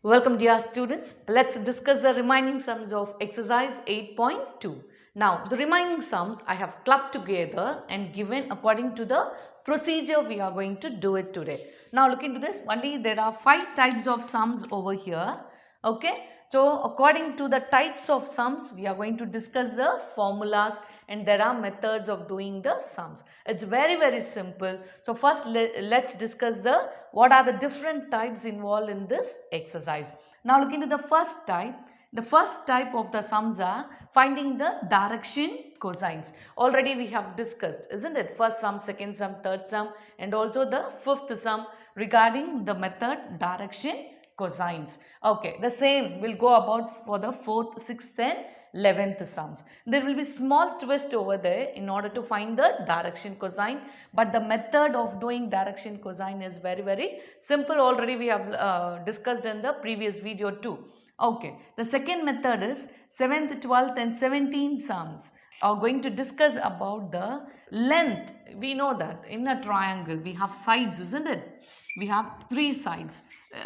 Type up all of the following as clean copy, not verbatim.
Welcome dear students. Let's discuss the remaining sums of exercise 8.2. Now the remaining sums I have clubbed together and given according to the procedure we are going to do it today. Now look into this. Only there are 5 types of sums over here. Okay. So according to the types of sums we are going to discuss the formulas and there are methods of doing the sums. It's very simple. So first let's discuss the what are the different types involved in this exercise. Now look into the first type. The first type of the sums are finding the direction cosines. Already we have discussed, isn't it? First sum, second sum, third sum and also the fifth sum regarding the method direction cosines. Okay, the same will go about for the fourth, sixth and 11th sums. There will be small twist over there in order to find the direction cosine, but the method of doing direction cosine is very simple. Already we have discussed in the previous video too. Okay, the second method is 7th, 12th and 17th sums are going to discuss about the length. We know that in a triangle we have sides, isn't it? We have 3 sides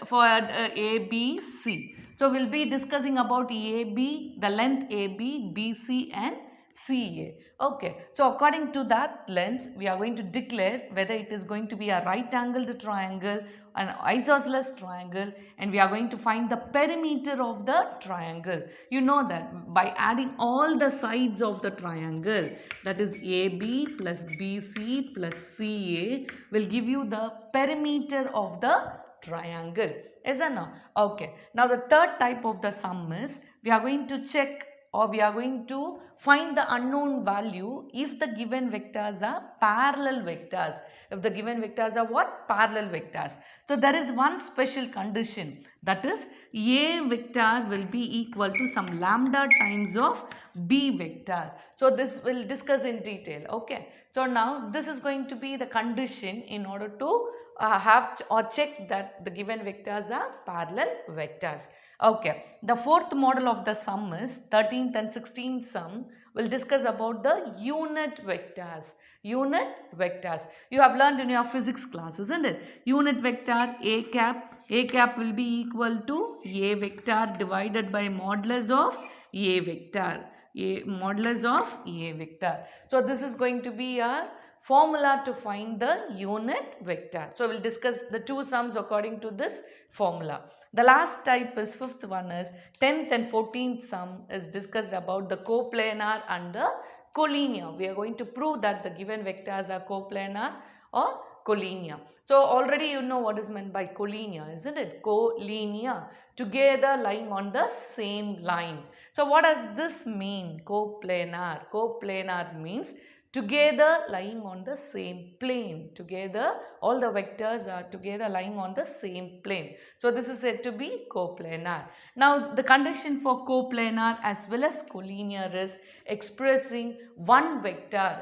for A, B, C. So we'll be discussing about AB, the length AB, BC and CA. Okay, so according to that length, we are going to declare whether it is going to be a right angled triangle, an isosceles triangle, and we are going to find the perimeter of the triangle. You know that by adding all the sides of the triangle, that is AB plus BC plus CA will give you the perimeter of the triangle. Is or no? Okay. Now the third type of the sum is we are going to check or we are going to find the unknown value if the given vectors are parallel vectors. If the given vectors are what? Parallel vectors. So there is one special condition, that is A vector will be equal to some lambda times of B vector. So this will discuss in detail. Okay. So now this is going to be the condition in order to have or check that the given vectors are parallel vectors. Okay, the fourth model of the sum is 13th and 16th sum. Will discuss about the unit vectors. Unit vectors. You have learned in your physics class, isn't it? Unit vector A cap will be equal to A vector divided by modulus of A vector. Modulus of A vector. So this is going to be a formula to find the unit vector. So we will discuss the two sums according to this formula. The last type is fifth one is 10th and 14th sum is discussed about the coplanar and the collinear. We are going to prove that the given vectors are coplanar or collinear. So already you know what is meant by collinear, isn't it? Collinear, together lying on the same line. So what does this mean? Coplanar. Coplanar means together lying on the same plane. Together, all the vectors are together lying on the same plane. So this is said to be coplanar. Now the condition for coplanar as well as collinear is expressing one vector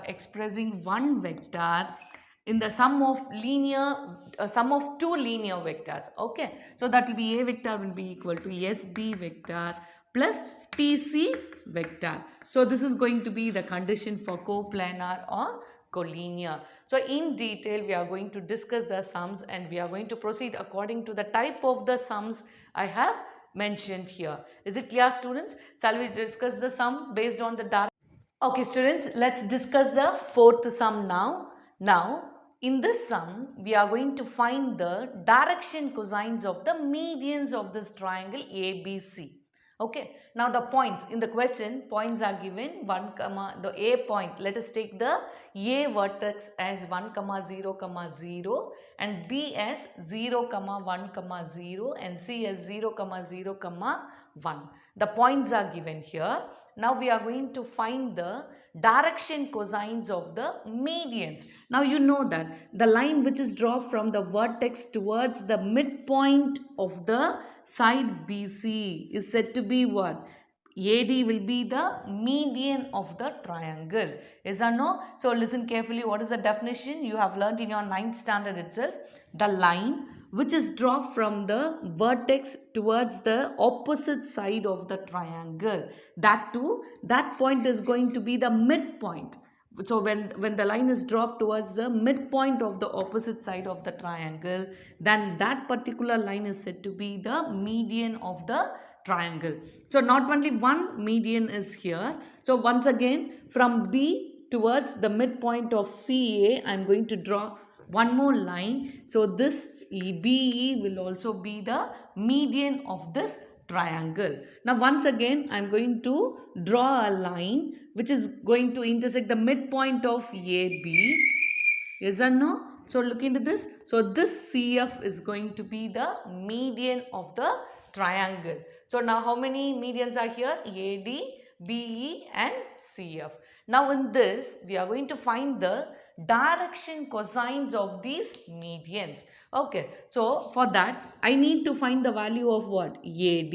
in the sum of two linear vectors. Okay, so that will be A vector will be equal to SB vector plus TC vector. So this is going to be the condition for coplanar or collinear. So in detail we are going to discuss the sums and we are going to proceed according to the type of the sums I have mentioned here. Is it clear, students? Shall we discuss the sum based on the data? Okay students, let's discuss the fourth sum now. Now in this sum we are going to find the direction cosines of the medians of this triangle ABC. Okay, now the points in the question, points are given 1 comma the A point. Let us take the A vertex as 1 comma 0 comma 0 and B as 0 comma 1 comma 0 and C as 0 comma 0 comma 1. The points are given here. Now we are going to find the direction cosines of the medians. Now you know that the line which is drawn from the vertex towards the midpoint of the side BC is said to be what? AD will be the median of the triangle. Is or no? So listen carefully. What is the definition? You have learned in your 9th standard itself. The line which is drawn from the vertex towards the opposite side of the triangle. That point is going to be the midpoint. So when the line is dropped towards the midpoint of the opposite side of the triangle, then that particular line is said to be the median of the triangle. So not only one median is here. So once again, from B towards the midpoint of CA, I am going to draw one more line. So this BE will also be the median of this triangle. Now once again, I am going to draw a line which is going to intersect the midpoint of AB. Yes or no? So look into this. So this CF is going to be the median of the triangle. So now how many medians are here? AD, BE and CF. Now in this, we are going to find the direction cosines of these medians. Okay, so for that, I need to find the value of what? AD,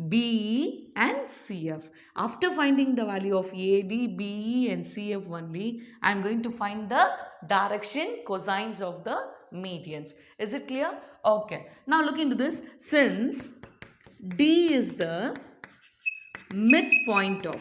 BE and CF. After finding the value of AD, BE and CF only, I am going to find the direction cosines of the medians. Is it clear? Okay. Now look into this. Since D is the midpoint of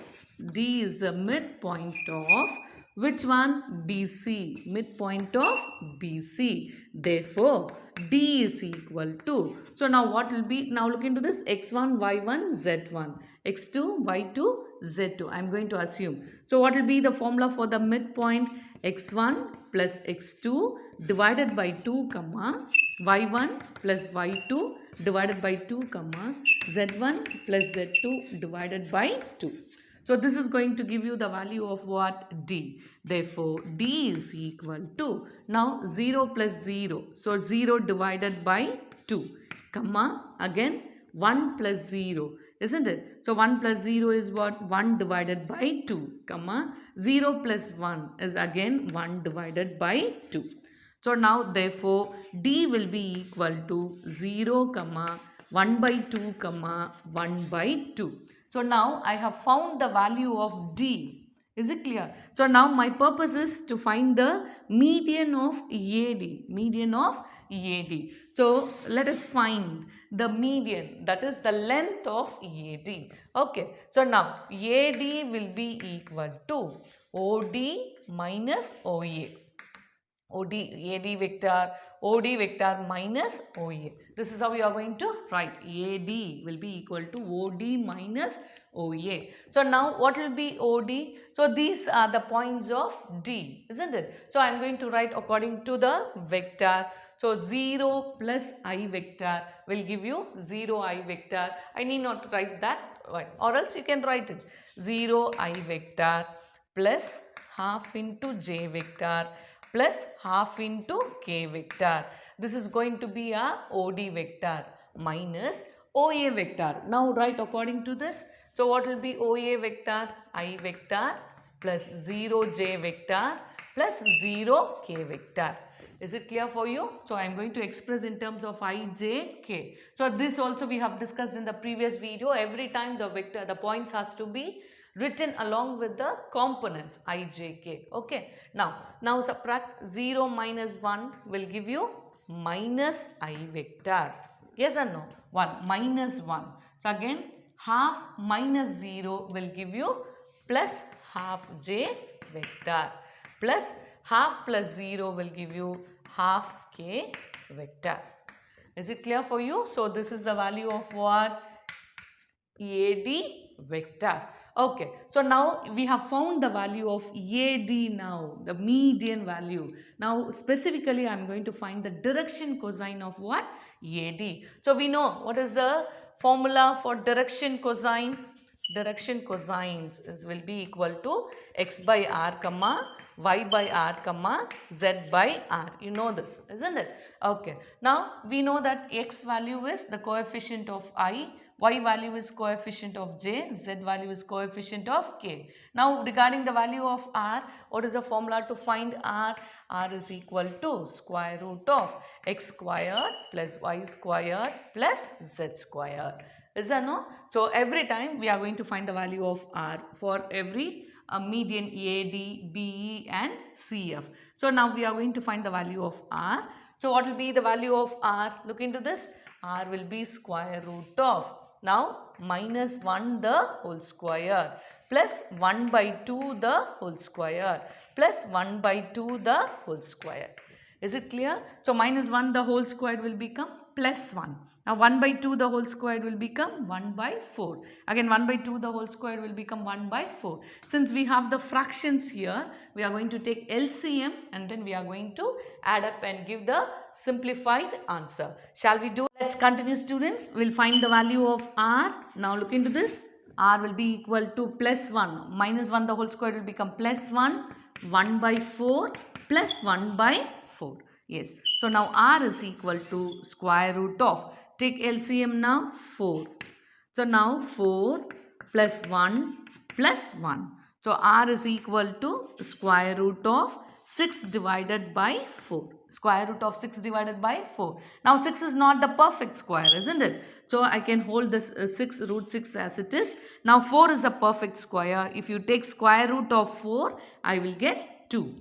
which one? BC, midpoint of BC. Therefore, D is equal to, so now what will be, now look into this, x1, y1, z1, x2, y2, z2. I am going to assume. So what will be the formula for the midpoint? x1 plus x2 divided by 2, comma, y1 plus y2 divided by 2, comma, z1 plus z2 divided by 2. So this is going to give you the value of what? D. Therefore, D is equal to, now 0 plus 0. So 0 divided by 2, comma, again 1 plus 0. Isn't it? So 1 plus 0 is what? 1 divided by 2, comma, 0 plus 1 is again 1 divided by 2. So now therefore D will be equal to 0, comma, 1 by 2, comma, 1 by 2. So now I have found the value of D. Is it clear? So now my purpose is to find the median of EAD. So let us find the median, that is the length of EAD. Okay. So now AD will be equal to OD minus OA. AD vector minus OA. This is how we are going to write. AD will be equal to OD minus OA. So now what will be OD? So these are the points of D, isn't it? So I am going to write according to the vector. So 0 plus I vector will give you 0 I vector. I need not write that, or else you can write it. 0 I vector plus half into J vector plus half into K vector. This is going to be a OD vector minus OA vector. Now write according to this. So what will be OA vector? I vector plus 0 J vector plus 0 K vector. Is it clear for you? So I am going to express in terms of I, J, K. So this also we have discussed in the previous video. Every time the vector, the points has to be written along with the components I, J, K. Okay. Now subtract 0 minus 1 will give you minus I vector. Yes or no? 1 minus 1. So again half minus 0 will give you plus half J vector plus half plus 0 will give you half K vector. Is it clear for you? So this is the value of what? AD vector. Okay, so now we have found the value of AD now, the median value. Now specifically I am going to find the direction cosine of what? AD. So we know what is the formula for direction cosine? Direction cosines will be equal to x by r comma y by r comma z by r. You know this, isn't it? Okay. Now we know that x value is the coefficient of I, y value is coefficient of j, z value is coefficient of k. Now regarding the value of r, what is the formula to find r? R is equal to square root of x squared plus y squared plus z squared. Is that no? So every time we are going to find the value of r for every median AD, BE and CF. So now we are going to find the value of r. So what will be the value of r? Look into this. R will be square root of, now minus 1 the whole square plus 1 by 2 the whole square plus 1 by 2 the whole square. Is it clear? So minus 1 the whole square will become plus 1. Now 1 by 2 the whole square will become 1 by 4. Again 1 by 2 the whole square will become 1 by 4. Since we have the fractions here, we are going to take LCM and then we are going to add up and give the simplified answer. Shall we do? Let's continue, students. We'll find the value of R. Now look into this. R will be equal to plus 1. Minus 1 the whole square will become plus 1. 1 by 4 plus 1 by 4. Yes. So now R is equal to square root of. Take LCM now, 4. So now 4 plus 1 plus 1. So R is equal to square root of 6 divided by 4. Square root of 6 divided by 4. Now 6 is not the perfect square, isn't it? So I can hold this 6 root 6 as it is. Now 4 is a perfect square. If you take square root of 4, I will get 2.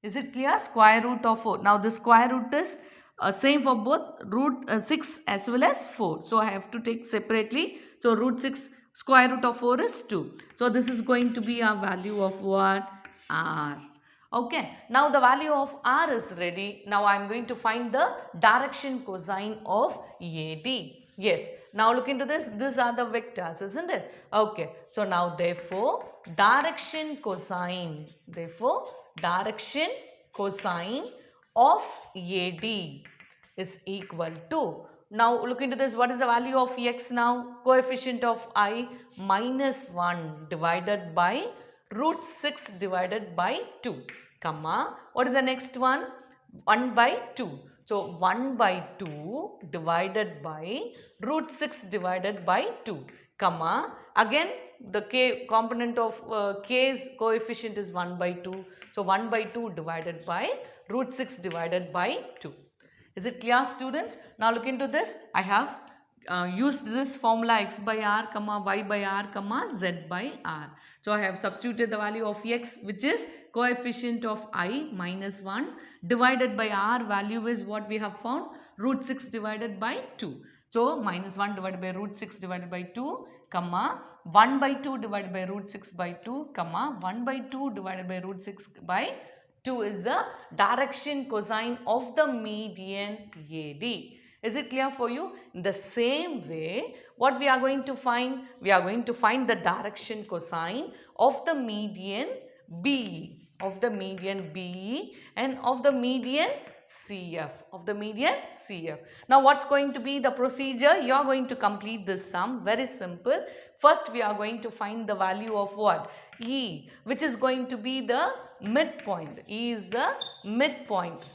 Is it clear? Square root of 4. Now the square root is same for both root 6 as well as 4. So I have to take separately. So root 6 square root of 4 is 2. So this is going to be a value of what? R. Okay. Now the value of R is ready. Now I am going to find the direction cosine of AD. Yes. Now look into this. These are the vectors, isn't it? Okay. So now therefore direction cosine. Therefore direction cosine of AD is equal to, now look into this, what is the value of x now? Coefficient of I minus 1 divided by root 6 divided by 2, comma, what is the next one? 1 by 2. So 1 by 2 divided by root 6 divided by 2, comma, again the k component of k's coefficient is 1 by 2. So 1 by 2 divided by root 6 divided by 2. Is it clear, students? Now look into this. I have used this formula x by r comma y by r comma z by r. So I have substituted the value of x, which is coefficient of I minus 1 divided by r value is what we have found, root 6 divided by 2. So minus 1 divided by root 6 divided by 2, comma 1 by 2 divided by root 6 by 2, comma 1 by 2 divided by root 6 by 2 is the direction cosine of the median AD. Is it clear for you? In the same way, what we are going to find? We are going to find the direction cosine of the median BE, of the median BE and of the median CF, of the median CF. Now what's going to be the procedure? You are going to complete this sum. Very simple. First we are going to find the value of what? E, which is going to be the midpoint. E is the midpoint.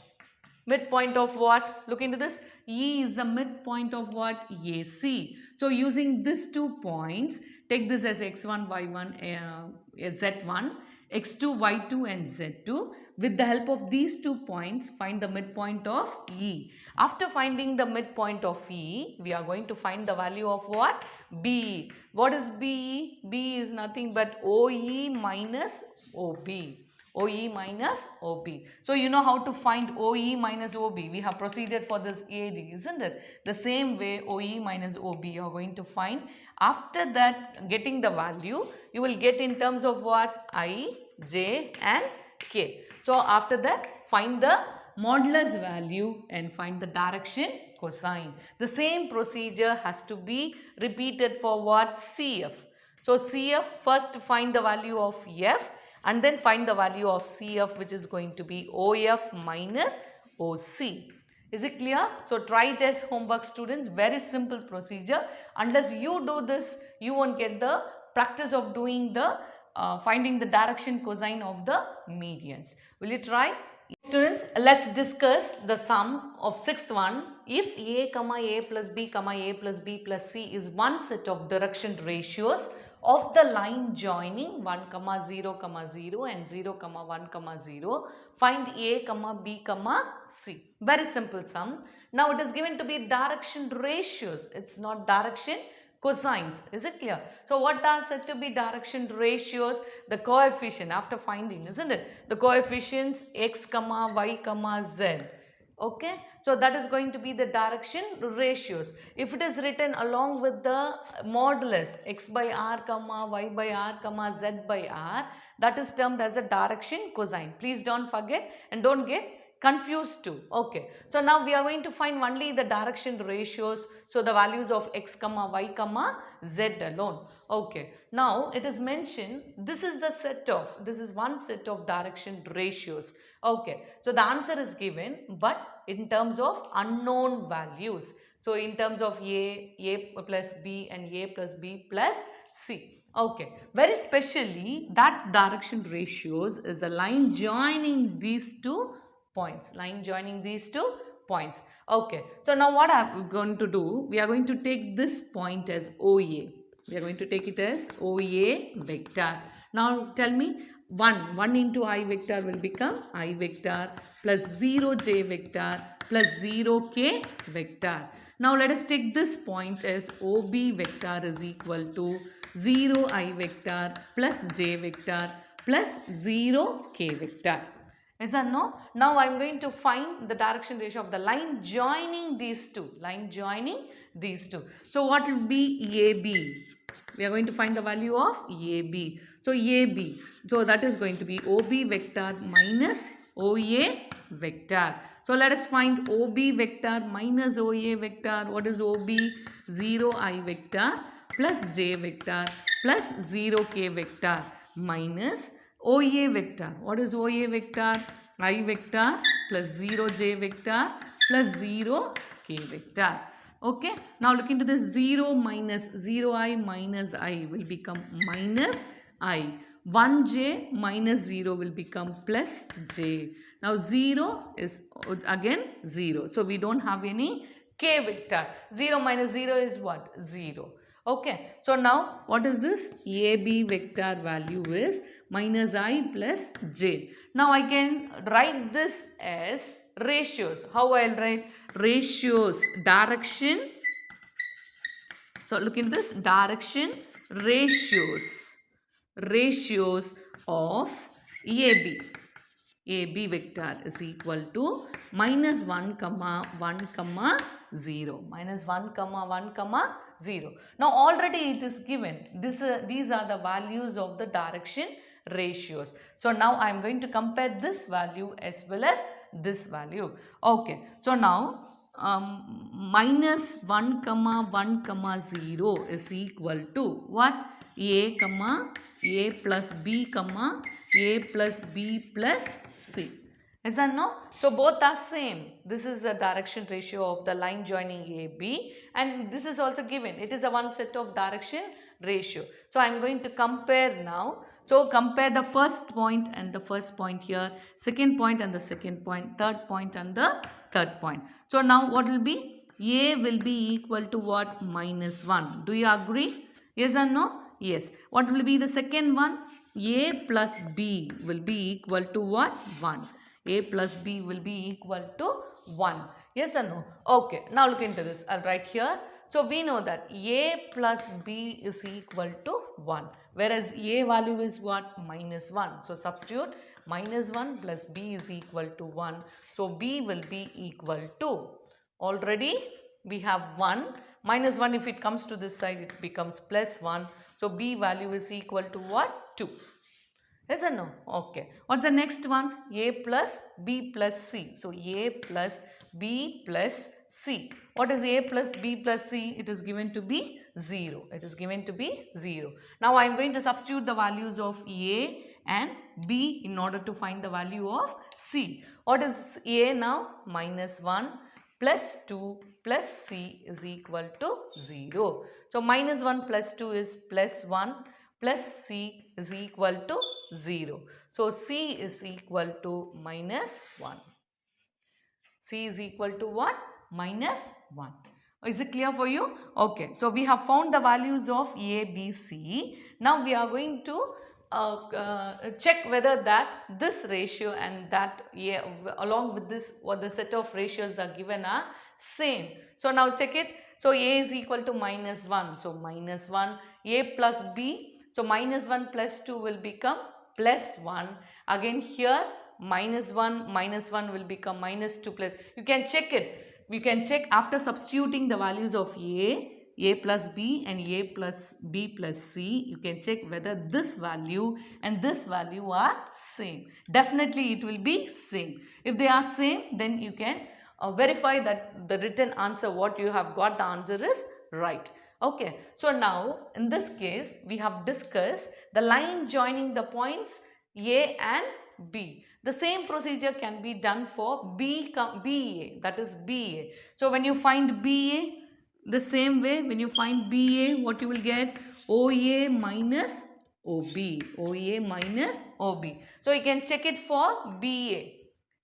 Midpoint of what? Look into this. E is the midpoint of what? AC. So using these 2 points, take this as x1, y1, z1, x2, y2 and z2. With the help of these 2 points, find the midpoint of E. After finding the midpoint of E, we are going to find the value of what? BE. What is BE? BE is nothing but OE minus OB. OE minus OB. So you know how to find OE minus OB. We have proceeded for this AD, isn't it? The same way OE minus OB you are going to find. After that, getting the value, you will get in terms of what? I, J and K. So after that, find the modulus value and find the direction cosine. The same procedure has to be repeated for what? CF. So CF, first find the value of F and then find the value of CF, which is going to be OF minus OC. Is it clear? So try it as homework, students. Very simple procedure. Unless you do this, you won't get the practice of doing the finding the direction cosine of the medians. Will you try? Students, let's discuss the sum of sixth one. If A comma A plus B comma A plus B plus C is one set of direction ratios of the line joining 1 comma 0 comma 0 and 0 comma 1 comma 0, find A comma B comma C. Very simple sum. Now it is given to be direction ratios. It's not direction cosines. Is it clear? So what are said to be direction ratios? The coefficient after finding, isn't it? The coefficients x comma y comma z. Okay, so that is going to be the direction ratios. If it is written along with the modulus x by r comma y by r comma z by r, that is termed as a direction cosine. Please don't forget and don't get confused too. Okay, so now we are going to find only the direction ratios, so the values of x comma y comma z alone. Okay, now it is mentioned this is one set of direction ratios. Okay, so the answer is given, but in terms of unknown values. So in terms of a plus b and a plus b plus c. Okay, very specially that direction ratios is a line joining these two points. Okay, so now what I'm going to do, we are going to take this point as OA. We are going to take it as OA vector. Now tell me, 1 into I vector will become I vector plus 0 j vector plus 0 k vector. Now let us take this point as OB vector is equal to 0 I vector plus j vector plus 0 k vector. Yes or no? Now I am going to find the direction ratio of the line joining these two. So what will be AB? We are going to find the value of AB. So AB. So that is going to be OB vector minus OA vector. So let us find OB vector minus OA vector. What is OB? 0 I vector plus j vector plus 0 k vector minus OA vector. What is OA vector? I vector plus 0 j vector plus 0 k vector. Okay. Now look into this, 0 minus 0I minus I will become minus I. 1j minus 0 will become plus j. Now 0 is again 0. So we don't have any k vector. 0 minus 0 is what? 0. Okay, so now what is this? AB vector value is minus I plus j. Now I can write this as ratios. How I'll write? Ratios, direction. So look into this, direction ratios of AB. AB vector is equal to minus 1 comma 1 comma 0. Minus 1 comma 1 comma 0. Now already it is given. These are the values of the direction ratios. So now I am going to compare this value as well as this value. Okay. So now minus 1 comma 1 comma 0 is equal to what? A comma A plus B comma A plus B plus C. Yes or no? So both are same. This is the direction ratio of the line joining AB, and this is also given. It is a one set of direction ratio. So I am going to compare now. So compare the first point and the first point here, second point and the second point, third point and the third point. So now what will be? A will be equal to what? Minus 1. Do you agree? Yes or no? Yes. What will be the second one? A plus B will be equal to what? 1. A plus B will be equal to 1. Yes or no? Okay. Now look into this. I'll write here. So we know that A plus B is equal to 1. Whereas A value is what? Minus 1. So substitute minus 1 plus B is equal to 1. So B will be equal to, already we have 1. Minus 1, if it comes to this side, it becomes plus 1. So B value is equal to what? 2. Yes or no? Okay. What's the next one? A plus B plus C. So A plus B plus C. What is A plus B plus C? It is given to be 0. It is given to be 0. Now I am going to substitute the values of A and B in order to find the value of C. What is A now? Minus 1 plus 2 plus C is equal to 0. So minus 1 plus 2 is plus 1 plus C is equal to 0. So C is equal to minus 1. C is equal to what? Minus 1. Is it clear for you? Okay. So we have found the values of A, B, C. Now we are going to check whether this ratio and that along with this, what the set of ratios are given are same. So now check it. So A is equal to minus 1. So minus 1. A plus B. So minus 1 plus 2 will become plus 1. Again here minus 1 will become minus 2 plus. You can check it. We can check after substituting the values of a plus b and a plus b plus c. You can check whether this value and this value are same. Definitely it will be same. If they are same, then you can verify that the written answer what you have got, the answer is right. Okay, so now in this case we have discussed the line joining the points A and B. The same procedure can be done for BA, that is BA. So when you find BA, the same way when you find BA, what you will get? OA minus OB, OA minus OB. So you can check it for BA.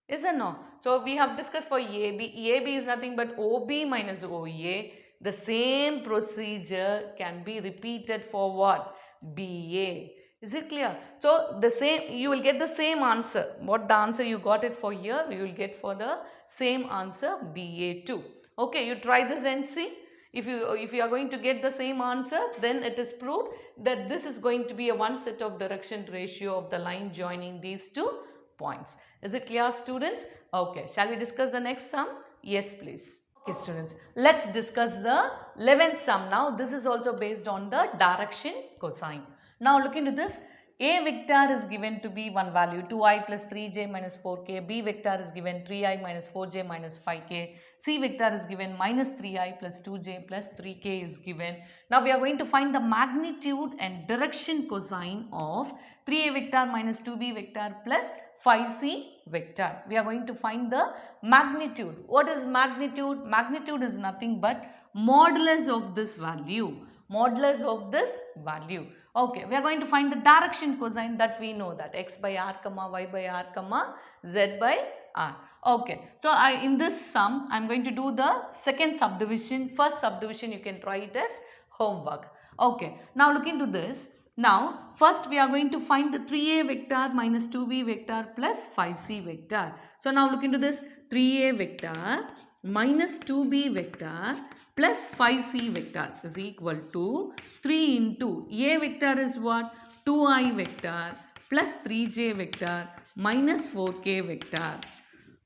Is it no? So we have discussed for AB. AB is nothing but OB minus OA. The same procedure can be repeated for what? BA. Is it clear? So the same, you will get the same answer. What the answer you got it for here, you will get for the same answer BA too. Okay, you try this and see. If you are going to get the same answer, then it is proved that this is going to be a one set of direction ratio of the line joining these two points. Is it clear, students? Okay, shall we discuss the next sum? Yes, please. Okay, students, let's discuss the 11th sum now. This is also based on the direction cosine. Now look into this. A vector is given to be one value 2i plus 3j minus 4k. B vector is given 3i minus 4j minus 5k. C vector is given minus 3i plus 2j plus 3k is given. Now we are going to find the magnitude and direction cosine of 3a vector minus 2b vector plus 5c vector. We are going to find the magnitude. What is magnitude? Magnitude is nothing but modulus of this value. Modulus of this value. Okay, we are going to find the direction cosine, that we know that x by r comma y by r comma z by r. Okay, so in this sum I am going to do the second subdivision. First subdivision you can try it as homework. Okay, now look into this. Now first we are going to find the 3a vector minus 2b vector plus 5c vector. So now look into this. 3a vector minus 2b vector plus 5c vector is equal to 3 into a vector is what? 2i vector plus 3j vector minus 4k vector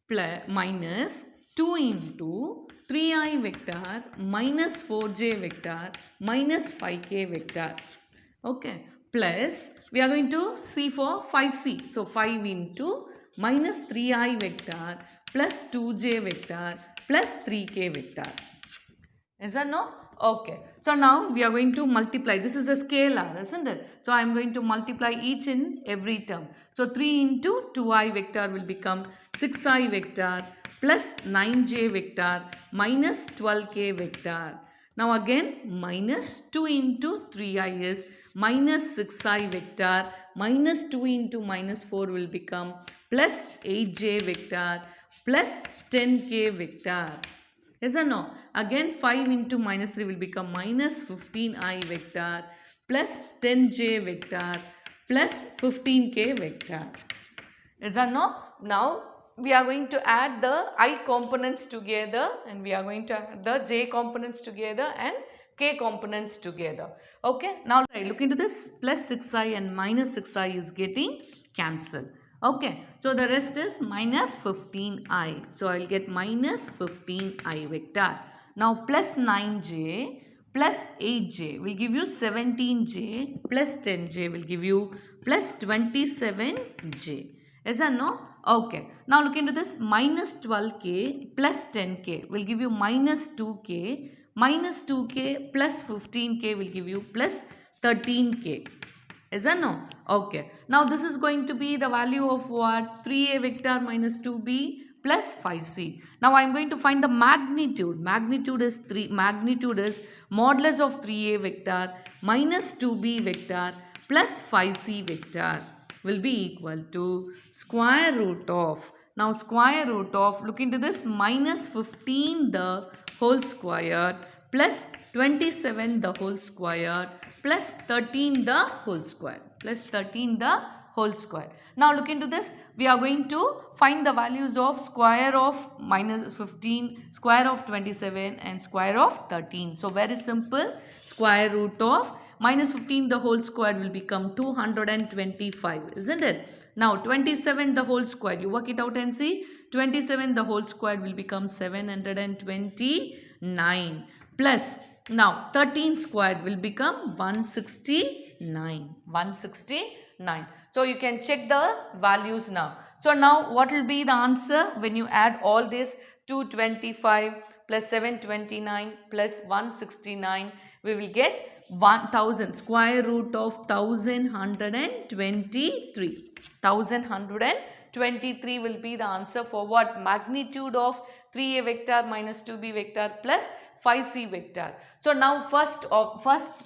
plus minus 2 into 3i vector minus 4j vector minus 5k vector. Okay, plus we are going to see for 5c. So 5 into minus 3i vector plus 2j vector plus 3k vector. Is that no? Okay. So now we are going to multiply. This is a scalar, isn't it? So I am going to multiply each and every term. So 3 into 2i vector will become 6i vector plus 9j vector minus 12k vector. Now again minus 2 into 3i is minus 6i vector minus 2 into minus 4 will become plus 8j vector plus 10k vector. Yes or no? Again 5 into minus 3 will become minus 15i vector plus 10j vector plus 15k vector. Yes or no? Now we are going to add the I components together and we are going to add the j components together and k components together. Okay. Now look into this. Plus 6i and minus 6i is getting cancelled. Okay, so the rest is minus 15i. So I will get minus 15i vector. Now plus 9j plus 8j will give you 17j plus 10j will give you plus 27j. Is that no? Okay. Now look into this. Minus 12k plus 10k will give you minus 2k. Minus 2k plus 15k will give you plus 13k. Is that no? Okay. Now this is going to be the value of what? 3a vector minus 2b plus 5c. Now I am going to find the magnitude. Magnitude is modulus of 3a vector minus 2b vector plus 5c vector will be equal to square root of. Now square root of, look into this, minus 15 the whole square plus 27 the whole square plus 13 the whole square plus 13 the whole square. Now look into this. We are going to find the values of square of minus 15, square of 27 and square of 13. So very simple. Square root of minus 15 the whole square will become 225, isn't it? Now 27 the whole square, you work it out and see. 27 the whole square will become 729 plus now 13 square will become 169. So you can check the values now. So now what will be the answer when you add all this? 225 plus 729 plus 169, we will get 1000, square root of 1123. 1123 will be the answer for what? Magnitude of 3a vector minus 2b vector plus 5c vector. So now first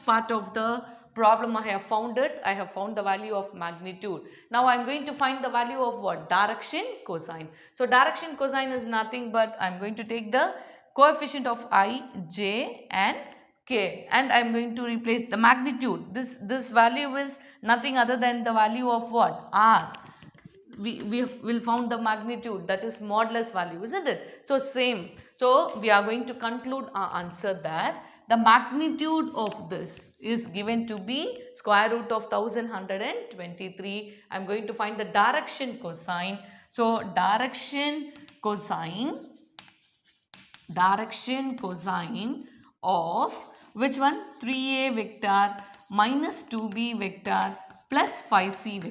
part of the problem I have found it. I have found the value of magnitude. Now I am going to find the value of what? Direction cosine. So direction cosine is nothing but I am going to take the coefficient of I, j and k, and I am going to replace the magnitude. This value is nothing other than the value of what? R. We will found the magnitude, that is modulus value, isn't it? So same. So we are going to conclude our answer that the magnitude of this is given to be square root of 1123. I am going to find the direction cosine. So direction cosine of which one? 3a vector minus 2b vector plus 5c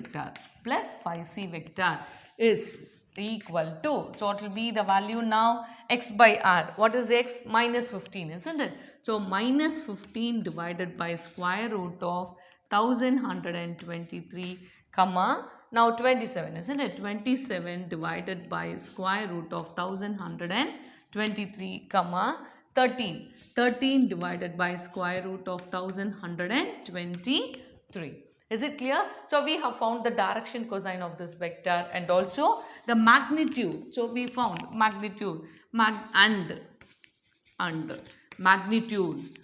vector is equal to, so what will be the value now? X by r. What is x? Minus 15, isn't it? So minus 15 divided by square root of 1123 comma now 27, isn't it? 27 divided by square root of 1123 comma 13. 13 divided by square root of 1123. Is it clear? So we have found the direction cosine of this vector and also the magnitude. So we found magnitude and magnitude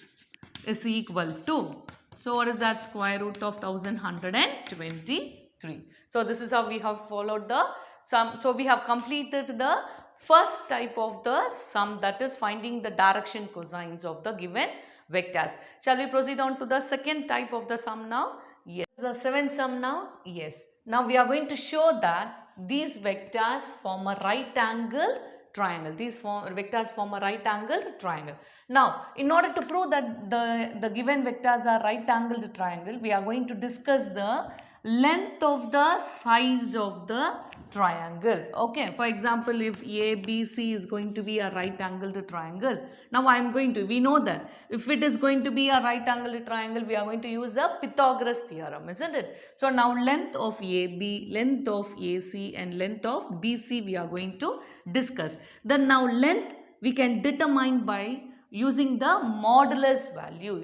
is equal to, so what is that? Square root of 1123. So this is how we have followed the sum. So we have completed the first type of the sum, that is finding the direction cosines of the given vectors. Shall we proceed on to the second type of the sum now? Yes. The seventh sum now? Yes. Now we are going to show that these vectors form a right angled triangle. These vectors form a right angled triangle. Now in order to prove that the given vectors are right angled triangle, we are going to discuss the length of the sides of the triangle. Okay, for example, if ABC is going to be a right angled triangle, now I am going to, we know that if it is going to be a right angled triangle, we are going to use a Pythagoras theorem, isn't it? So now length of AB, length of AC and length of BC we are going to discuss. Then now length we can determine by using the modulus value,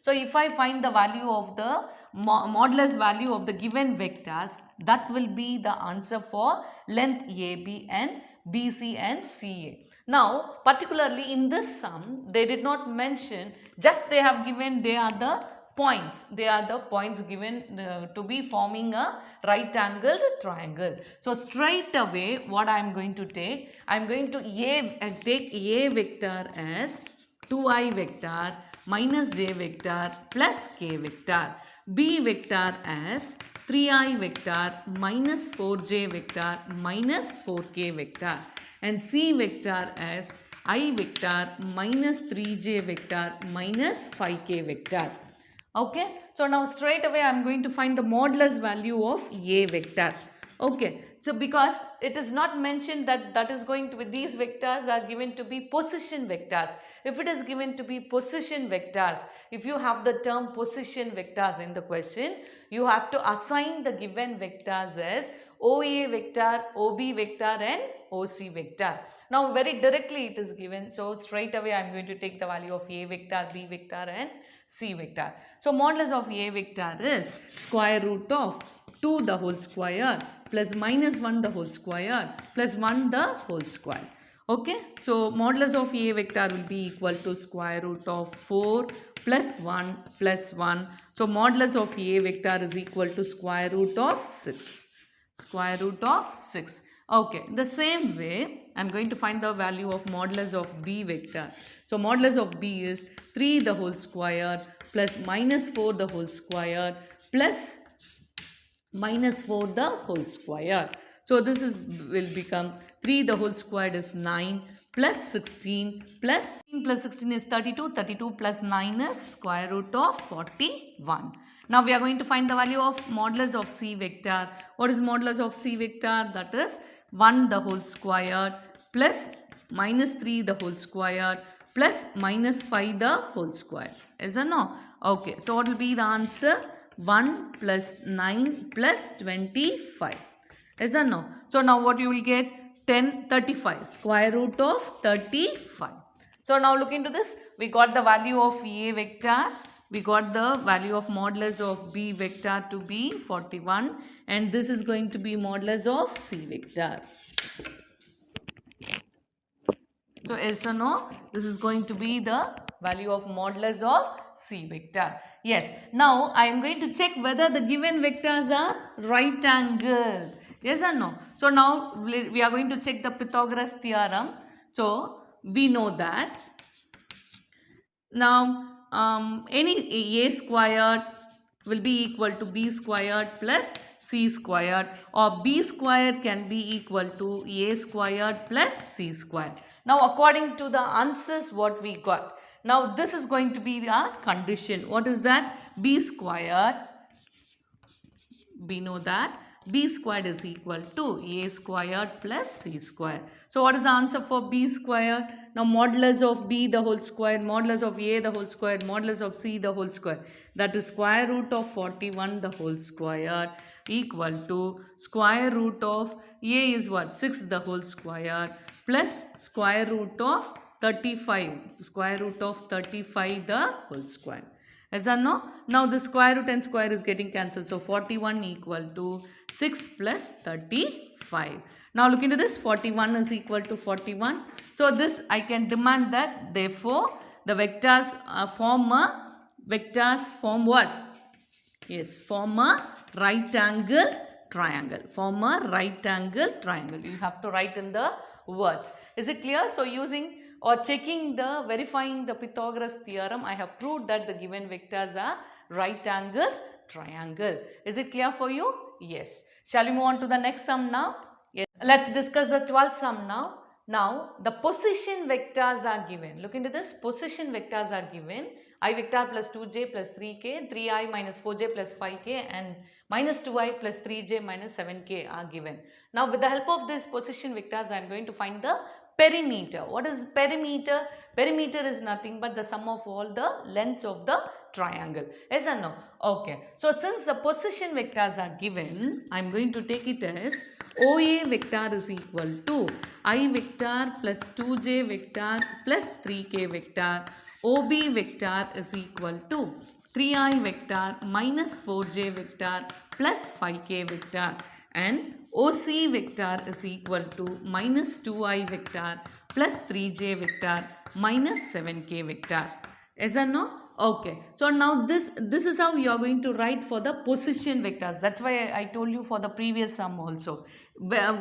So if I find the value of the modulus value of the given vectors, that will be the answer for length AB and BC and CA. Now particularly in this sum, they did not mention, just they have given, they are the points given to be forming a right angled triangle. So straight away what I am going to take, I am going to take A vector as 2i vector minus j vector plus k vector, B vector as 3i vector minus 4j vector minus 4k vector, and C vector as I vector minus 3j vector minus 5k vector. Okay, so now straight away I am going to find the modulus value of A vector. Okay, so because it is not mentioned that is going to be, these vectors are given to be position vectors. If it is given to be position vectors, if you have the term position vectors in the question, you have to assign the given vectors as OA vector, OB vector and OC vector. Now very directly it is given, so straight away I am going to take the value of A vector, B vector and C vector. So modulus of A vector is square root of 2 the whole square plus minus 1 the whole square plus 1 the whole square. Okay, so modulus of A vector will be equal to square root of 4 plus 1 plus 1. So modulus of A vector is equal to square root of 6. Square root of 6. Okay, the same way I am going to find the value of modulus of B vector. So modulus of B is 3 the whole square plus minus 4 the whole square plus minus 4 the whole square. So this is will become 3 the whole square is 9 plus 16 plus 16 is 32. 32 plus 9 is square root of 41. Now we are going to find the value of modulus of C vector. What is modulus of C vector? That is 1 the whole square plus minus 3 the whole square plus minus 5 the whole square. Is or no? Okay. So what will be the answer? 1 plus 9 plus 25. Yes or no? So now what you will get? 35. Square root of 35. So now look into this. We got the value of A vector. We got the value of modulus of B vector to be 41. And this is going to be modulus of C vector. So yes or no? This is going to be the value of modulus of C vector. Yes. Now I am going to check whether the given vectors are right angled. Yes or no? So now we are going to check the Pythagoras theorem. So we know that now any A squared will be equal to B squared plus C squared, or B squared can be equal to A squared plus C squared. Now according to the answers what we got. Now this is going to be the condition. What is that? B squared. We know that B squared is equal to A squared plus C squared. So what is the answer for B squared? Now modulus of B the whole square, modulus of A the whole square, modulus of C the whole square. That is square root of 41 the whole square equal to square root of A is what? 6 the whole square plus square root of 35. Square root of 35 the whole square. Yes or no? Now the square root and square is getting cancelled. So 41 equal to 6 plus 35. Now look into this. 41 is equal to 41. So this I can demand that therefore the vectors form what? Yes, form a right angle triangle. Form a right angle triangle. You have to write in the words. Is it clear? So using or checking verifying the Pythagoras theorem, I have proved that the given vectors are right angle triangle. Is it clear for you? Yes. Shall we move on to the next sum now? Yes. Let's discuss the 12th sum now. Now the position vectors are given. Look into this. Position vectors are given. I vector plus 2j plus 3k, 3i minus 4j plus 5k and minus 2i plus 3j minus 7k are given. Now with the help of these position vectors I am going to find the perimeter. What is perimeter? Perimeter is nothing but the sum of all the lengths of the triangle. Yes or no? Okay. So since the position vectors are given, I am going to take it as OA vector is equal to I vector plus 2j vector plus 3k vector. OB vector is equal to 3i vector minus 4j vector plus 5k vector, and OC vector is equal to minus 2i vector plus 3j vector minus 7k vector. Yes or no? Okay. So now this is how you are going to write for the position vectors. That's why I told you for the previous sum also. Where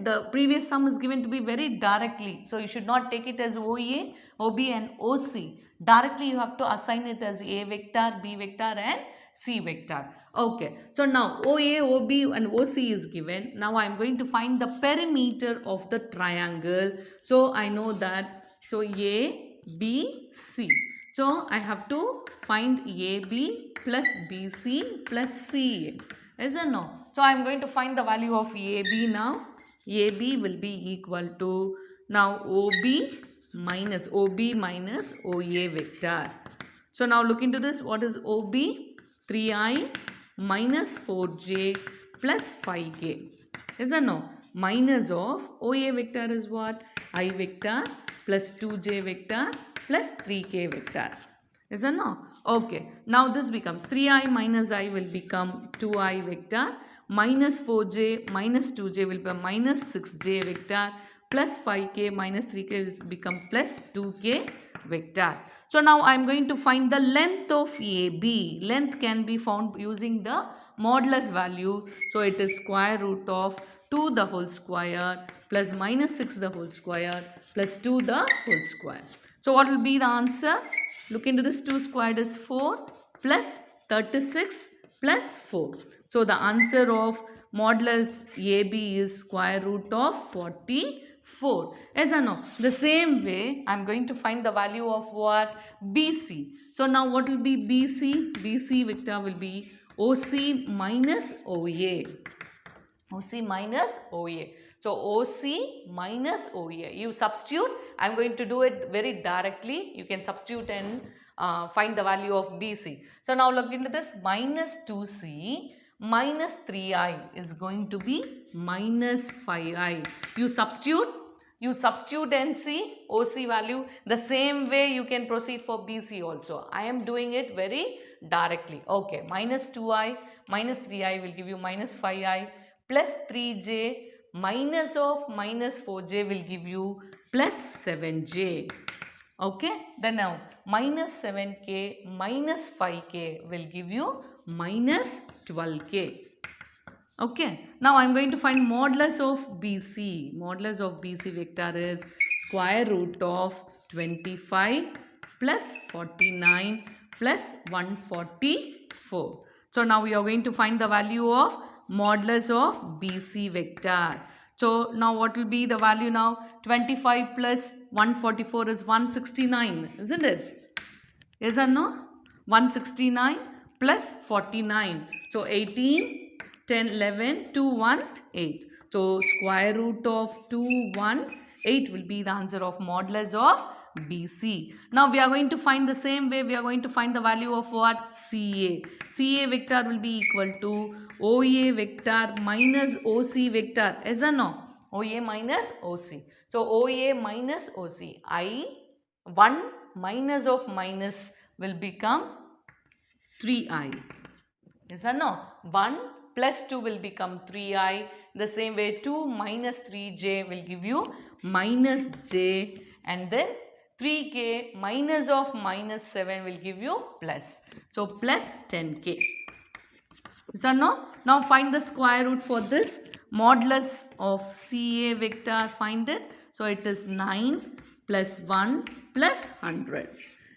the previous sum is given to be very directly. So you should not take it as OA, OB and OC. Directly you have to assign it as A vector, B vector and C vector. Okay. So now OA, OB and OC is given. Now I am going to find the perimeter of the triangle. So I know that. So A, B, C. So I have to find AB plus BC plus CA. Yes or no? So I am going to find the value of AB now. AB will be equal to now OB minus OA vector. So now look into this. What is OB? 3i minus 4j plus 5k. Yes or no? Minus of OA vector is what? I vector plus 2j vector plus 3k vector. Is or no? Okay. Now this becomes 3i minus I will become 2i vector minus 4j minus 2j will be minus 6j vector plus 5k minus 3k is become plus 2k vector. So now I am going to find the length of AB. Length can be found using the modulus value. So it is square root of 2 the whole square plus minus 6 the whole square plus 2 the whole square. So what will be the answer? Look into this. 2 squared is 4 plus 36 plus 4. So the answer of modulus AB is square root of 44. Yes or no? The same way, I am going to find the value of what? BC. So now what will be BC? BC vector will be OC minus OA. OC minus OA. So OC minus OA. You substitute. I am going to do it very directly. You can substitute and find the value of BC. So now look into this. Minus 2C minus 3I is going to be minus 5I. You substitute and see OC value. The same way you can proceed for BC also. I am doing it very directly. Okay, minus 2I minus 3I will give you minus 5I plus 3j minus of minus 4j will give you plus 7j. Okay, then now minus 7k minus 5k will give you minus 12k. Okay, now I am going to find modulus of BC. Modulus of BC vector is square root of 25 plus 49 plus 144. So now we are going to find the value of modulus of BC vector. So now what will be the value now? 25 plus 144 is 169, isn't it? Yes or no? 169 plus 49. So 18, 10, 11, 2, 1, 8. So square root of 2, 1, 8 will be the answer of modulus of BC. Now we are going to find the same way. We are going to find the value of what? CA. CA vector will be equal to OA vector minus OC vector. Yes or no? OA minus OC. So OA minus OC. I 1 minus of minus will become 3I. Yes or no? 1 plus 2 will become 3I. The same way 2 minus 3j will give you minus j, and then 3k minus of minus 7 will give you plus. So plus 10k. Yes or no? Now find the square root for this. Modulus of CA vector, find it. So it is 9 plus 1 plus 100.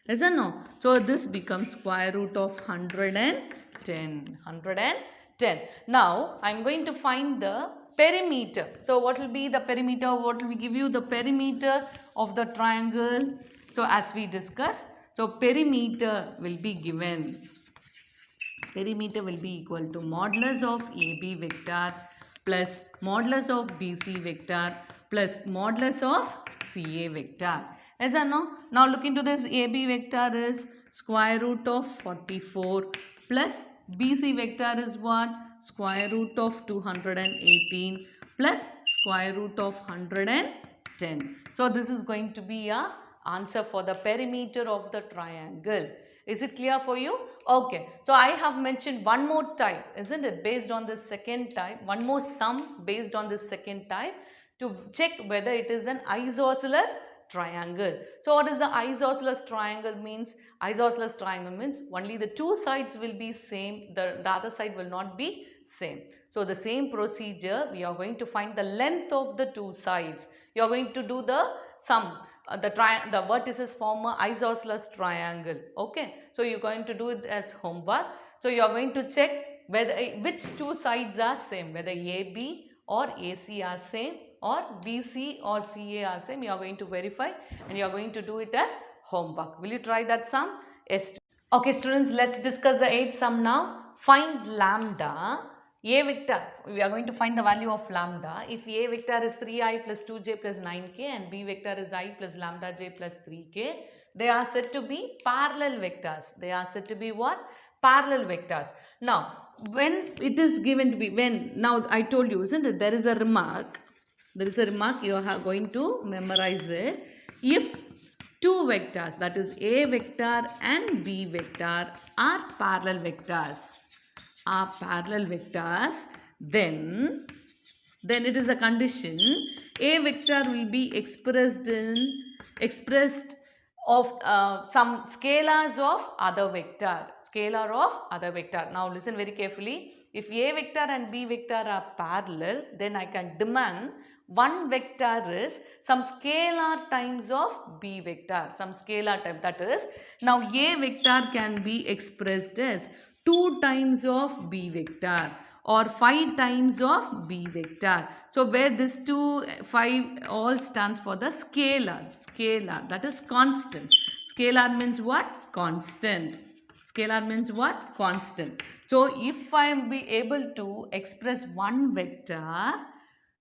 Yes or no? So this becomes square root of 110. 110. Now I am going to find the perimeter. So what will be the perimeter? What will give you the perimeter of the triangle? So as we discussed, so perimeter will be given. Perimeter will be equal to modulus of AB vector plus modulus of BC vector plus modulus of CA vector. Yes or no? Now look into this. AB vector is square root of 44 plus BC vector is what? Square root of 218 plus square root of 110. So this is going to be a answer for the perimeter of the triangle. Is it clear for you? Okay. So I have mentioned one more type, isn't it? Based on this second type, one more sum based on this second type to check whether it is an isosceles triangle. So what is the isosceles triangle means? Isosceles triangle means only the two sides will be same, the other side will not be same. So the same procedure, we are going to find the length of the two sides. You are going to do the sum. The vertices form a isosceles triangle. Okay. So you are going to do it as homework. So you are going to check whether which two sides are same, whether AB or AC are same or BC or CA are same. You are going to verify and you are going to do it as homework. Will you try that sum? Yes. Okay students, let's discuss the 8th sum now. Find lambda. A vector, we are going to find the value of lambda. If A vector is 3i plus 2j plus 9k and B vector is I plus lambda j plus 3k, they are said to be parallel vectors. They are said to be what? Parallel vectors. Now, when it is given to be, now I told you, isn't it? There is a remark. There is a remark, you are going to memorize it. If two vectors, that is A vector and B vector, are parallel vectors, then it is a condition A vector will be expressed of some scalars of other vector. Now listen very carefully. If A vector and B vector are parallel, then I can demand one vector is some scalar times of B vector. Some scalar type, that is, now A vector can be expressed as 2 times of B vector or 5 times of B vector. So where this 2, 5 all stands for the scalar. Scalar, that is constant. Scalar means what? Constant. Scalar means what? Constant. So if I am be able to express one vector,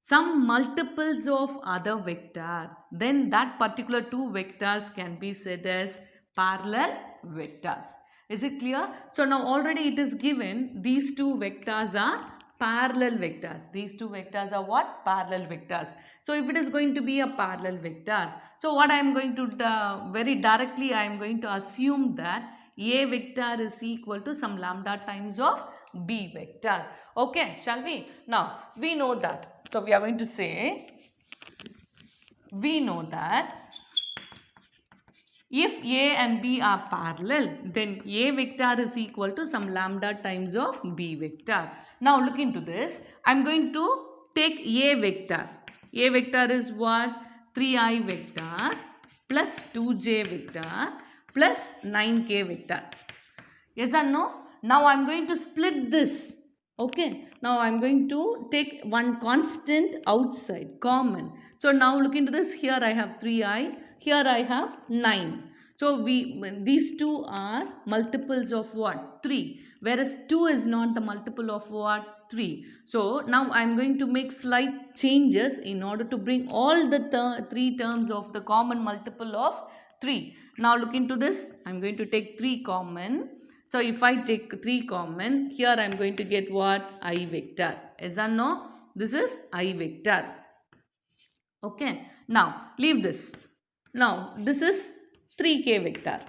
some multiples of other vector, then that particular two vectors can be said as parallel vectors. Is it clear? So now already it is given these two vectors are parallel vectors. These two vectors are what? Parallel vectors. So if it is going to be a parallel vector, so what I am going to very directly I am going to assume that A vector is equal to some lambda times of B vector. Okay, shall we? Now we know that. So we are going to say, we know that if A and B are parallel, then A vector is equal to some lambda times of B vector. Now look into this. I am going to take A vector. A vector is what? 3i vector plus 2j vector plus 9k vector. Yes or no? Now I am going to split this. Okay. Now I am going to take one constant outside, common. So now look into this. Here I have 3i. Here I have 9. So these two are multiples of what? 3. Whereas 2 is not the multiple of what? 3. So now I am going to make slight changes in order to bring all the 3 terms of the common multiple of 3. Now look into this. I am going to take 3 common. So if I take 3 common, here I am going to get what? I vector. Yes or no? This is I vector. Okay. Now leave this. Now this is 3k vector.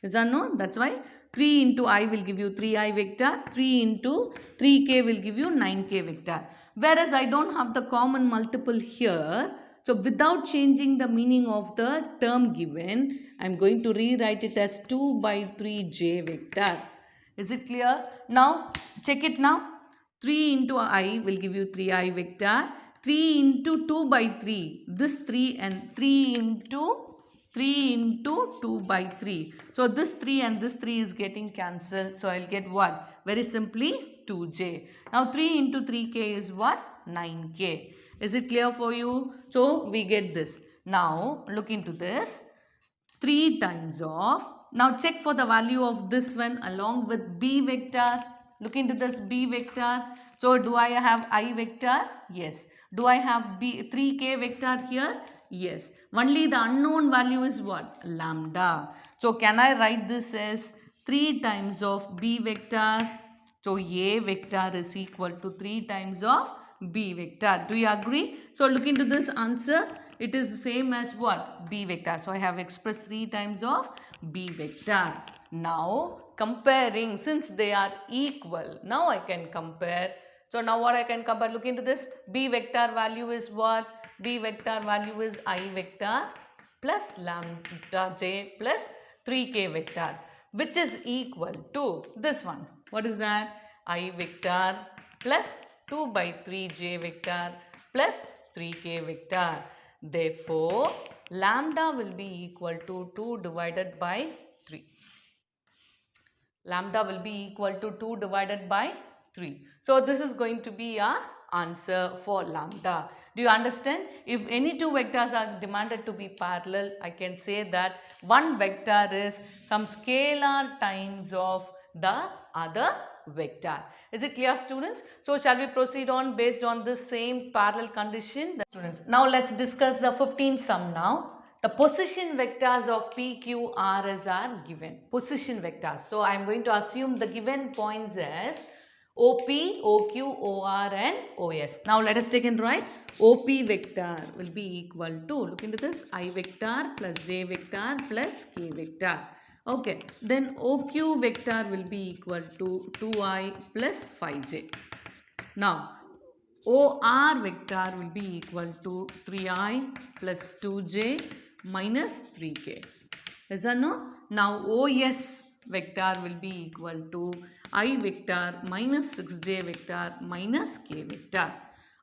Yes or no? That's why 3 into I will give you 3i vector. 3 into 3k will give you 9k vector. Whereas I don't have the common multiple here. So without changing the meaning of the term given, I am going to rewrite it as 2 by 3j vector. Is it clear? Now check it now. 3 into I will give you 3i vector. 3 into 2 by 3. This 3 and 3 into 2 by 3. So this 3 and this 3 is getting cancelled. So I will get what? Very simply 2j. Now 3 into 3k is what? 9k. Is it clear for you? So we get this. Now look into this. 3 times of. Now check for the value of this one along with b vector. Look into this b vector. So do I have I vector? Yes. Do I have 3k vector here? Yes. Only the unknown value is what? Lambda. So can I write this as 3 times of b vector? So A vector is equal to 3 times of B vector. Do you agree? So look into this answer. It is the same as what? B vector. So I have expressed 3 times of B vector. Now comparing, since they are equal, now I can compare. So now what I can compare? Look into this. B vector value is what? B vector value is I vector plus lambda j plus 3k vector, which is equal to this one. What is that? I vector plus 2 by 3j vector plus 3k vector. Therefore, lambda will be equal to 2 divided by 3. Lambda will be equal to 2 divided by 3. So this is going to be our answer for lambda. Do you understand? If any two vectors are demanded to be parallel, I can say that one vector is some scalar times of the other vector. Is it clear, students? So shall we proceed on based on this same parallel condition? Students, now let's discuss the 15th sum now. The position vectors of P, Q, R, S are given. Position vectors. So I am going to assume the given points as OP, OQ, OR and OS. Now let us take and write. OP vector will be equal to, look into this, I vector plus J vector plus K vector. Okay, then OQ vector will be equal to 2I plus 5J. Now OR vector will be equal to 3I plus 2J minus 3K. Yes or no? Now OS vector will be equal to I vector minus 6J vector minus K vector.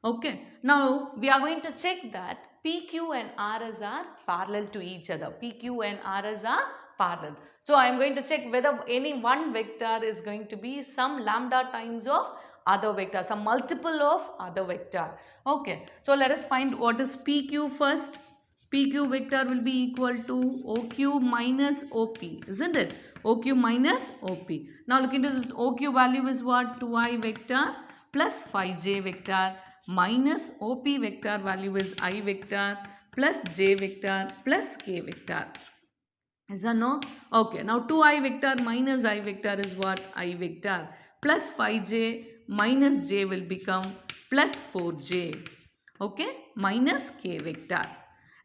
Okay. Now we are going to check that PQ and RS are parallel to each other. PQ and RS are parallel. So I am going to check whether any one vector is going to be some lambda times of other vector, some multiple of other vector. Okay, so let us find what is PQ first. PQ vector will be equal to OQ minus OP, isn't it? OQ minus OP. Now look into this. OQ value is what? 2I vector plus 5J vector minus OP vector value is I vector plus J vector plus K vector. Is that no? Okay. Now 2I vector minus I vector is what? I vector plus 5J minus J will become plus 4J. Okay. Minus K vector.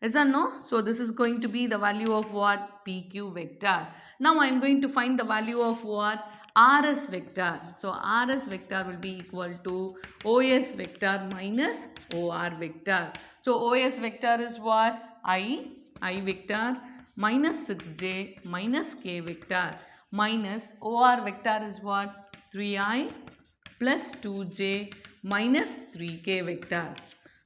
Is that no? So this is going to be the value of what? PQ vector. Now I am going to find the value of what? RS vector. So RS vector will be equal to OS vector minus OR vector. So OS vector is what? I vector minus 6J minus K vector minus OR vector is what? 3I plus 2J minus 3K vector.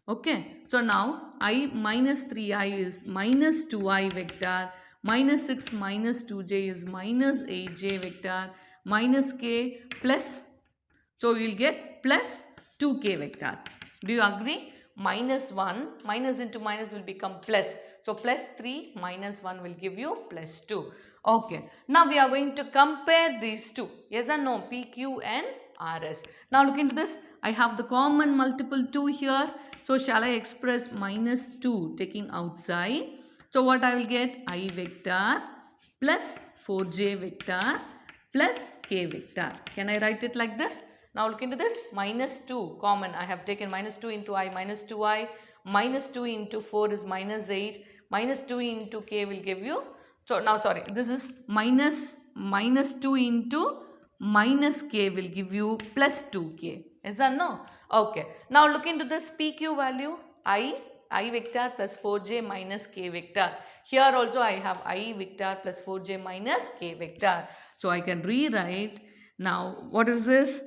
Okay, so now I minus 3I is minus 2I vector, minus 6 minus 2J is minus 8J vector, minus K plus, so you will get plus 2K vector. Do you agree? Minus 1, minus into minus will become plus. So plus 3 minus 1 will give you plus 2. Okay, now we are going to compare these two. Yes or no? PQ and RS. Now look into this. I have the common multiple 2 here. So shall I express minus 2 taking outside? So what I will get? I vector plus 4J vector plus K vector. Can I write it like this? Now look into this. Minus 2 common. I have taken minus 2 into I, minus 2I. Minus 2 into 4 is minus 8. Minus 2 into K will give you. So now sorry. This is minus 2 into minus K will give you plus 2K. Is that no? Okay. Now look into this PQ value. I vector plus 4J minus K vector. Here also I have I vector plus 4J minus K vector. So I can rewrite. Now what is this?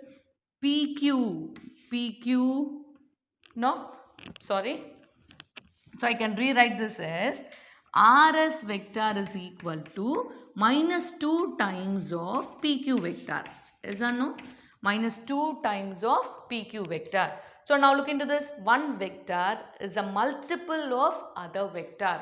PQ. No? Sorry. So I can rewrite this as RS vector is equal to minus 2 times of PQ vector. Is that no? Minus 2 times of PQ vector. So now look into this. One vector is a multiple of other vector.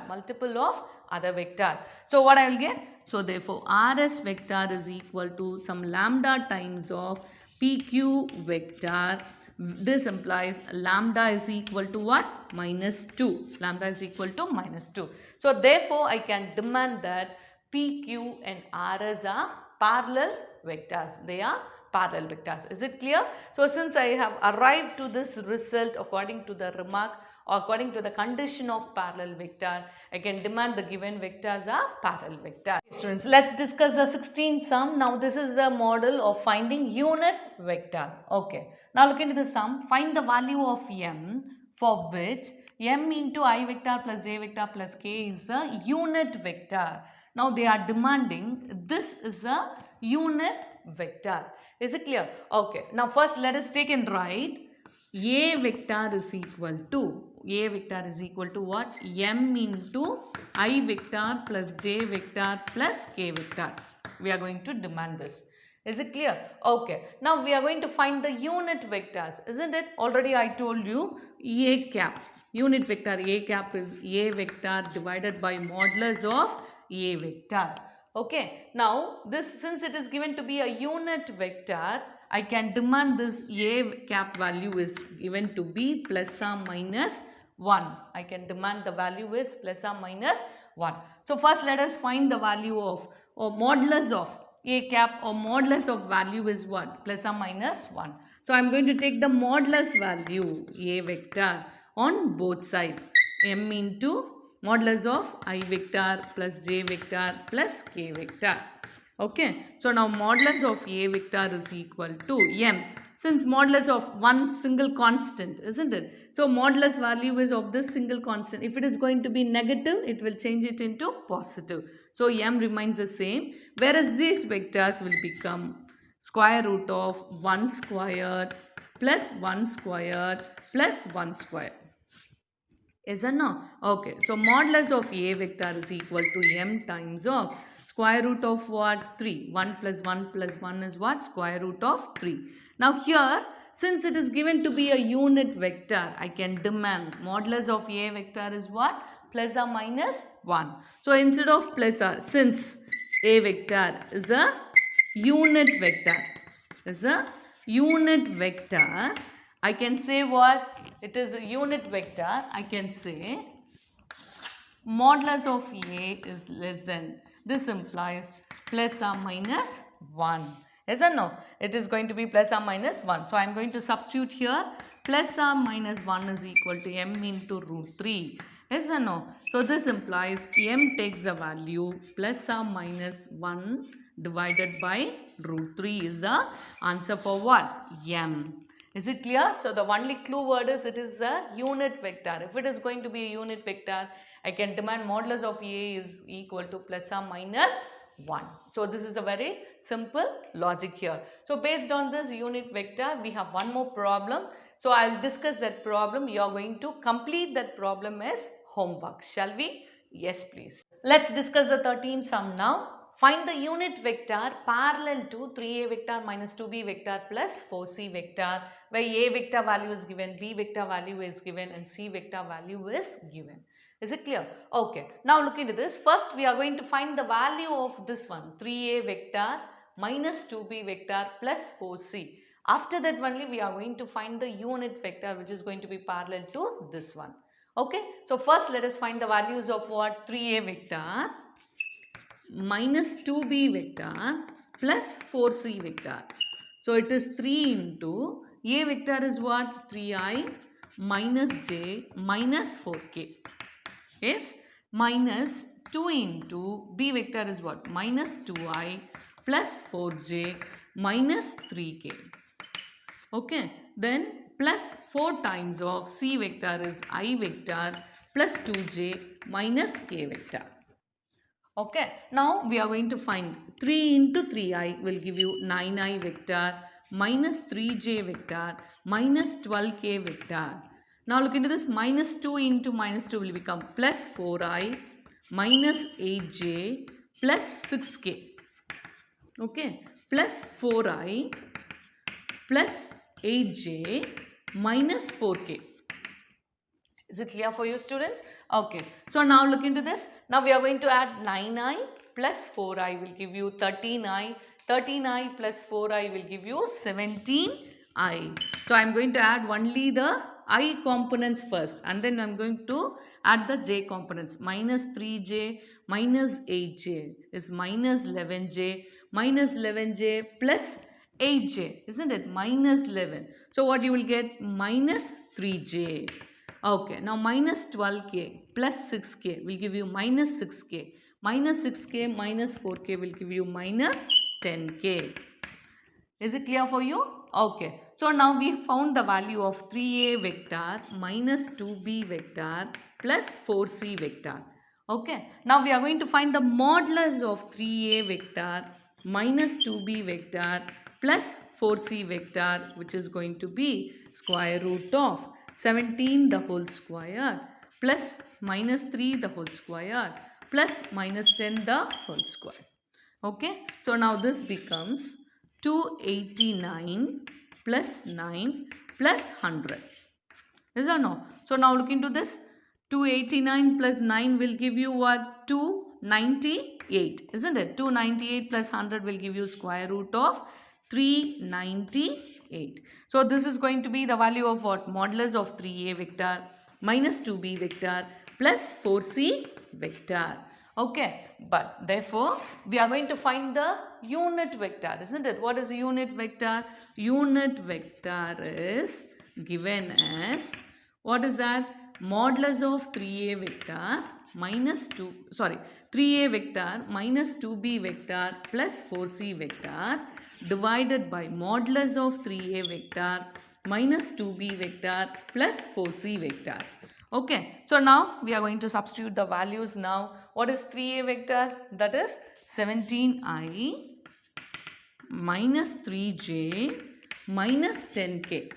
So what I will get? So therefore RS vector is equal to some lambda times of PQ vector. This implies lambda is equal to what? Minus 2. Lambda is equal to minus 2. So therefore I can demand that PQ and RS are parallel vectors. They are parallel vectors. Is it clear? So since I have arrived to this result according to the remark or according to the condition of parallel vector, I can demand the given vectors are parallel vectors. Students, let's discuss the 16th sum. Now this is the model of finding unit vector. Okay. Now look into the sum. Find the value of m for which m into I vector plus j vector plus k is a unit vector. Now they are demanding this is a unit vector. Is it clear? Okay. Now first let us take and write a vector is equal to what? M into I vector plus j vector plus k vector. We are going to demand this. Is it clear? Okay. Now we are going to find the unit vectors. Isn't it? Already I told you A cap. Unit vector A cap is A vector divided by modulus of A vector. Okay. Now this, since it is given to be a unit vector, I can demand this A cap value is given to be plus or minus 1. I can demand the value is plus or minus 1. So first let us find the value of or modulus of A cap or modulus of value is what? Plus or minus 1. So I am going to take the modulus value A vector on both sides. M into modulus of I vector plus j vector plus k vector. Okay. So now modulus of A vector is equal to m. Since modulus of one single constant, isn't it? So modulus value is of this single constant. If it is going to be negative, it will change it into positive. So m remains the same. Whereas these vectors will become square root of 1 squared plus 1 squared plus 1 squared. Yes or no? Okay. So modulus of A vector is equal to m times of square root of what? 3. 1 plus 1 plus 1 is what? Square root of 3. Now here since it is given to be a unit vector, I can demand modulus of A vector is what? Plus or minus 1. So instead of plus or, since A vector is a unit vector, I can say what? It is a unit vector. I can say modulus of A is less than. This implies plus or minus 1. Yes or no? It is going to be plus or minus 1. So I am going to substitute here. Plus or minus 1 is equal to m into root 3. Yes or no? So this implies m takes the value plus or minus 1 divided by root 3 is the answer for what? M. Is it clear? So the only clue word is it is a unit vector. If it is going to be a unit vector, I can demand modulus of A is equal to plus or minus 1. So this is a very simple logic here. So based on this unit vector, we have one more problem. So I will discuss that problem. You are going to complete that problem as homework. Shall we? Yes, please. Let's discuss the 13th sum now. Find the unit vector parallel to 3a vector minus 2b vector plus 4c vector, where a vector value is given, b vector value is given and c vector value is given. Is it clear? Okay. Now look into this. First we are going to find the value of this one, 3a vector minus 2b vector plus 4c. After that only we are going to find the unit vector which is going to be parallel to this one. Okay. So first let us find the values of what? 3a vector minus 2b vector plus 4c vector. So it is 3 into a vector is what? 3i minus j minus 4k. Yes, minus 2 into b vector is what? Minus 2i plus 4j minus 3k. Okay, then plus 4 times of c vector is I vector plus 2j minus k vector. Okay, now we are going to find 3 into 3i will give you 9i vector minus 3j vector minus 12k vector. Now look into this, minus 2 into minus 2 will become plus 4i minus 8j plus 6k. Okay, plus 4i plus 8j minus 4k. Is it clear for you, students? Okay. So now look into this. Now we are going to add 9i plus 4i will give you 13i. 13i plus 4i will give you 17i. So I am going to add only the I components first and then I am going to add the j components. Minus 3j minus 8j is minus 11j plus 8j, isn't it? Minus 11. So what you will get? Minus 3j. Okay, now minus 12k plus 6k will give you minus 6k. Minus 6k minus 4k will give you minus 10k. Is it clear for you? Okay. So now we found the value of 3a vector minus 2b vector plus 4c vector. Okay. Now we are going to find the modulus of 3a vector minus 2b vector plus 4c vector, which is going to be square root of 17 the whole square plus minus 3 the whole square plus minus 10 the whole square. Okay. So now this becomes 289 plus 9 plus 100. Is or no? So now look into this. 289 plus 9 will give you what? 298. Isn't it? 298 plus 100 will give you square root of 398. So this is going to be the value of what? Modulus of 3a vector minus 2b vector plus 4c vector. Okay, but therefore we are going to find the unit vector, isn't it? What is a unit vector? Unit vector is given as, what is that? Modulus of 3a vector minus 3a vector minus 2b vector plus 4c vector divided by modulus of 3a vector minus 2b vector plus 4c vector. Okay, so now we are going to substitute the values now. What is 3a vector? That is 17i minus 3j minus 10k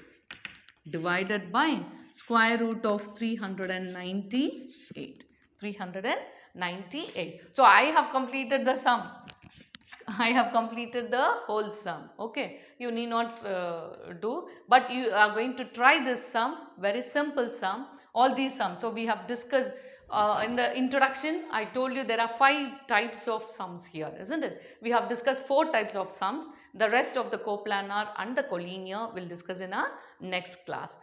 divided by square root of 398. 398. So I have completed the sum. I have completed the whole sum. Okay, you need not do, but you are going to try this sum, very simple sum, all these sums. So we have discussed in the introduction, I told you there are 5 types of sums here, isn't it? We have discussed 4 types of sums. The rest of the coplanar and the collinear we'll discuss in our next class.